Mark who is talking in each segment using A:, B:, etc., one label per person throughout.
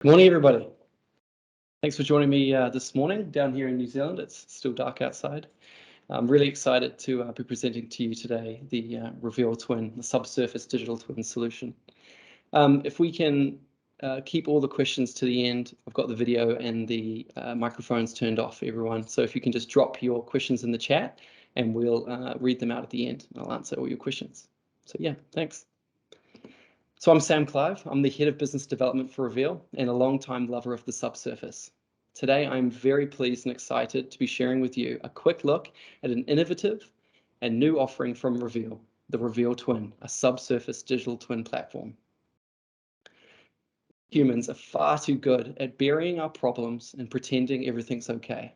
A: Good morning, everybody. Thanks for joining me this morning down here in New Zealand. It's still dark outside. I'm really excited to be presenting to you today the RevealTwin, the Subsurface digital twin solution. If we can keep all the questions to the end, I've got the video and the microphones turned off, everyone. So if you can just drop your questions in the chat and we'll read them out at the end. I'll answer all your questions. So yeah, thanks. So I'm Sam Clive. I'm the Head of Business Development for Reveal and a long-time lover of the subsurface. Today, I'm very pleased and excited to be sharing with you a quick look at an innovative and new offering from Reveal, the RevealTwin, a subsurface digital twin platform. Humans are far too good at burying our problems and pretending everything's okay.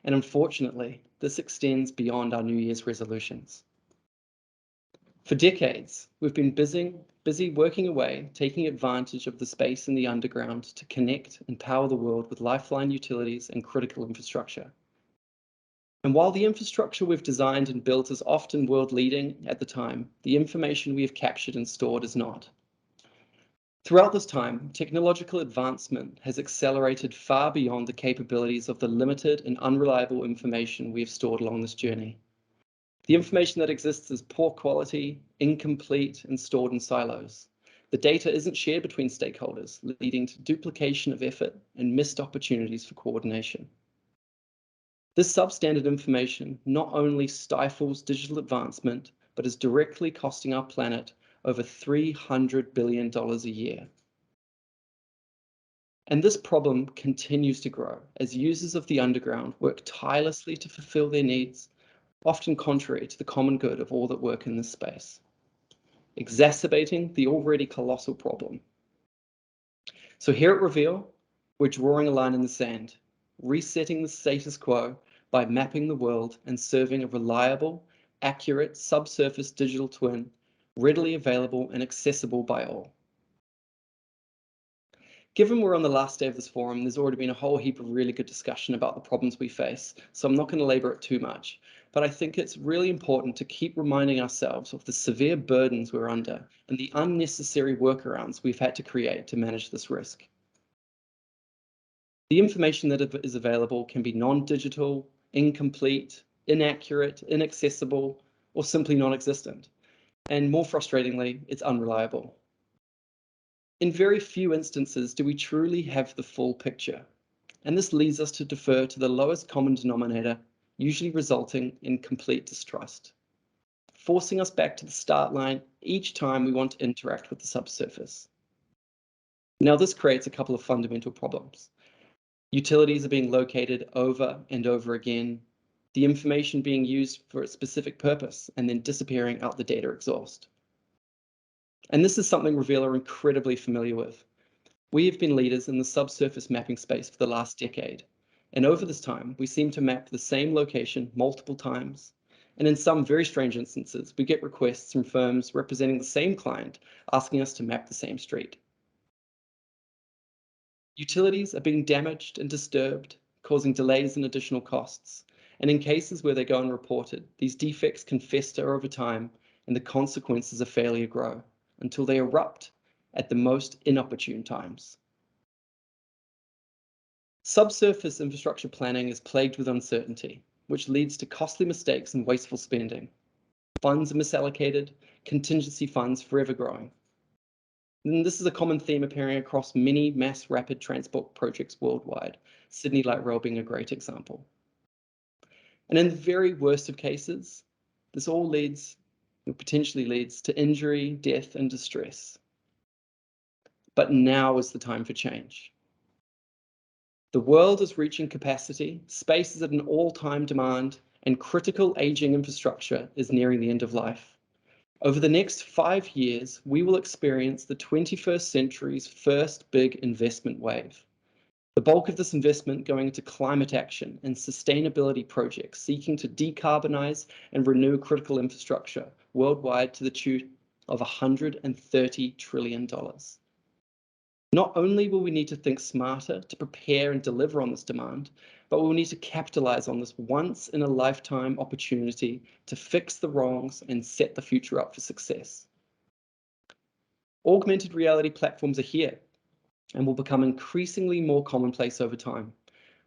A: And unfortunately, this extends beyond our New Year's resolutions. For decades, we've been busy working away, taking advantage of the space in the underground to connect and power the world with lifeline utilities and critical infrastructure. And while the infrastructure we've designed and built is often world-leading at the time, the information we have captured and stored is not. Throughout this time, technological advancement has accelerated far beyond the capabilities of the limited and unreliable information we have stored along this journey. The information that exists is poor quality, incomplete, and stored in silos. The data isn't shared between stakeholders, leading to duplication of effort and missed opportunities for coordination. This substandard information not only stifles digital advancement, but is directly costing our planet over $300 billion a year. And this problem continues to grow as users of the underground work tirelessly to fulfill their needs, often contrary to the common good of all that work in this space, exacerbating the already colossal problem. So here at Reveal, we're drawing a line in the sand, resetting the status quo by mapping the world and serving a reliable, accurate subsurface digital twin, readily available and accessible by all. Given we're on the last day of this forum, there's already been a whole heap of really good discussion about the problems we face, so I'm not going to labor it too much. But I think it's really important to keep reminding ourselves of the severe burdens we're under and the unnecessary workarounds we've had to create to manage this risk. The information that is available can be non-digital, incomplete, inaccurate, inaccessible, or simply non-existent. And more frustratingly, it's unreliable. In very few instances do we truly have the full picture, and this leads us to defer to the lowest common denominator, usually resulting in complete distrust, forcing us back to the start line each time we want to interact with the subsurface. Now, this creates a couple of fundamental problems. Utilities are being located over and over again, the information being used for a specific purpose and then disappearing out the data exhaust. And this is something Reveal are incredibly familiar with. We have been leaders in the subsurface mapping space for the last decade. And over this time, we seem to map the same location multiple times. And in some very strange instances, we get requests from firms representing the same client asking us to map the same street. Utilities are being damaged and disturbed, causing delays and additional costs. And in cases where they go unreported, these defects can fester over time and the consequences of failure grow until they erupt at the most inopportune times. Subsurface infrastructure planning is plagued with uncertainty, which leads to costly mistakes and wasteful spending. Funds are misallocated, contingency funds forever growing. And this is a common theme appearing across many mass rapid transport projects worldwide, Sydney Light Rail being a great example. And in the very worst of cases, this all potentially leads to injury, death, and distress. But now is the time for change. The world is reaching capacity, space is at an all-time demand, and critical aging infrastructure is nearing the end of life. Over the next 5 years, we will experience the 21st century's first big investment wave. The bulk of this investment going into climate action and sustainability projects seeking to decarbonize and renew critical infrastructure worldwide to the tune of $130 trillion. Not only will we need to think smarter to prepare and deliver on this demand, but we'll need to capitalize on this once-in-a-lifetime opportunity to fix the wrongs and set the future up for success. Augmented reality platforms are here. and will become increasingly more commonplace over time.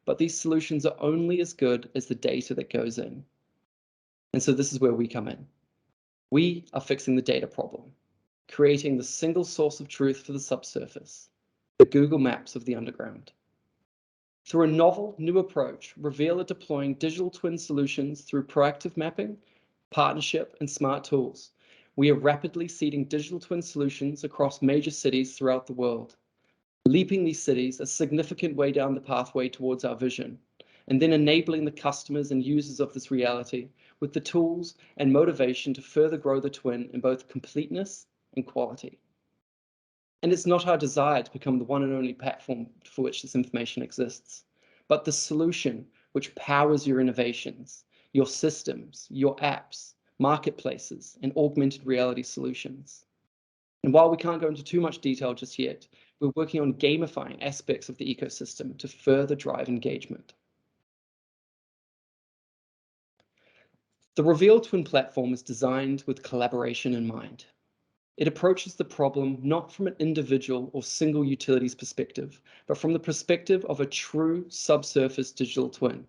A: But these solutions are only as good as the data that goes in. And so this is where we come in. We are fixing the data problem, creating the single source of truth for the subsurface, the Google Maps of the underground. Through a novel, new approach, Reveal are deploying digital twin solutions through proactive mapping, partnership, and smart tools. We are rapidly seeding digital twin solutions across major cities throughout the world, leaping these cities a significant way down the pathway towards our vision, and then enabling the customers and users of this reality with the tools and motivation to further grow the twin in both completeness and quality. And it's not our desire to become the one and only platform for which this information exists, but the solution which powers your innovations, your systems, your apps, marketplaces, and augmented reality solutions. And while we can't go into too much detail just yet, we're working on gamifying aspects of the ecosystem to further drive engagement. The RevealTwin platform is designed with collaboration in mind. It approaches the problem not from an individual or single utility's perspective, but from the perspective of a true subsurface digital twin,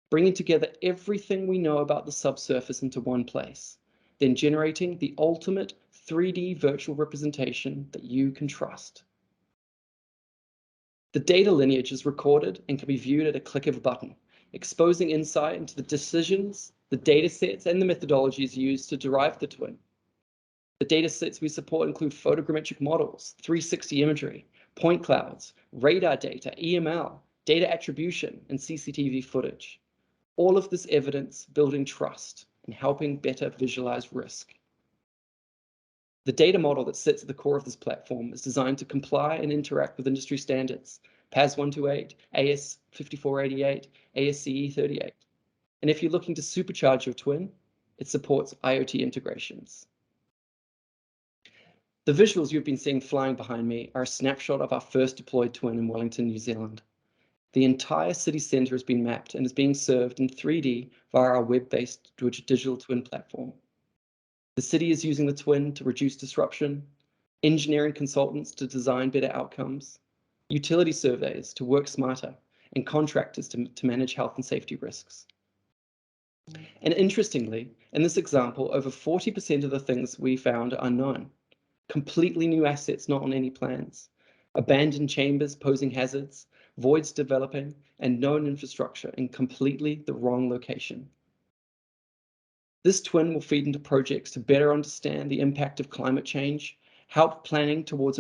A: bringing together everything we know about the subsurface into one place, then generating the ultimate 3D virtual representation that you can trust. The data lineage is recorded and can be viewed at a click of a button, exposing insight into the decisions, the data sets, and the methodologies used to derive the twin. The data sets we support include photogrammetric models, 360 imagery, point clouds, radar data, EML, data attribution, and CCTV footage. All of this evidence building trust and helping better visualize risk. The data model that sits at the core of this platform is designed to comply and interact with industry standards, PAS 128, AS 5488, ASCE 38. And if you're looking to supercharge your twin, it supports IoT integrations. The visuals you've been seeing flying behind me are a snapshot of our first deployed twin in Wellington, New Zealand. The entire city centre has been mapped and is being served in 3D via our web-based digital twin platform. The city is using the twin to reduce disruption, engineering consultants to design better outcomes, utility surveyors to work smarter, and contractors to manage health and safety risks. And interestingly, in this example, over 40% of the things we found are unknown. Completely new assets not on any plans, abandoned chambers posing hazards, voids developing, and known infrastructure in completely the wrong location. This twin will feed into projects to better understand the impact of climate change, help planning towards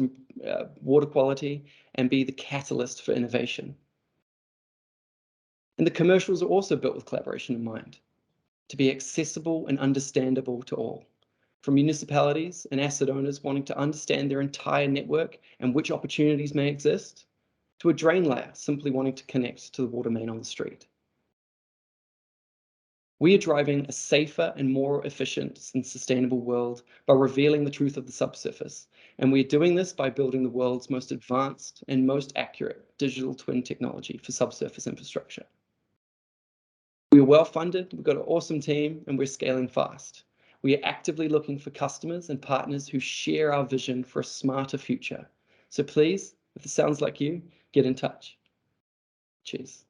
A: water quality, and be the catalyst for innovation. And the commercials are also built with collaboration in mind, to be accessible and understandable to all, from municipalities and asset owners wanting to understand their entire network and which opportunities may exist, to a drain layer simply wanting to connect to the water main on the street. We are driving a safer and more efficient and sustainable world by revealing the truth of the subsurface, and we are doing this by building the world's most advanced and most accurate digital twin technology for subsurface infrastructure. We are well funded, we've got an awesome team, and we're scaling fast. We are actively looking for customers and partners who share our vision for a smarter future. So please, if this sounds like you, get in touch. Cheers.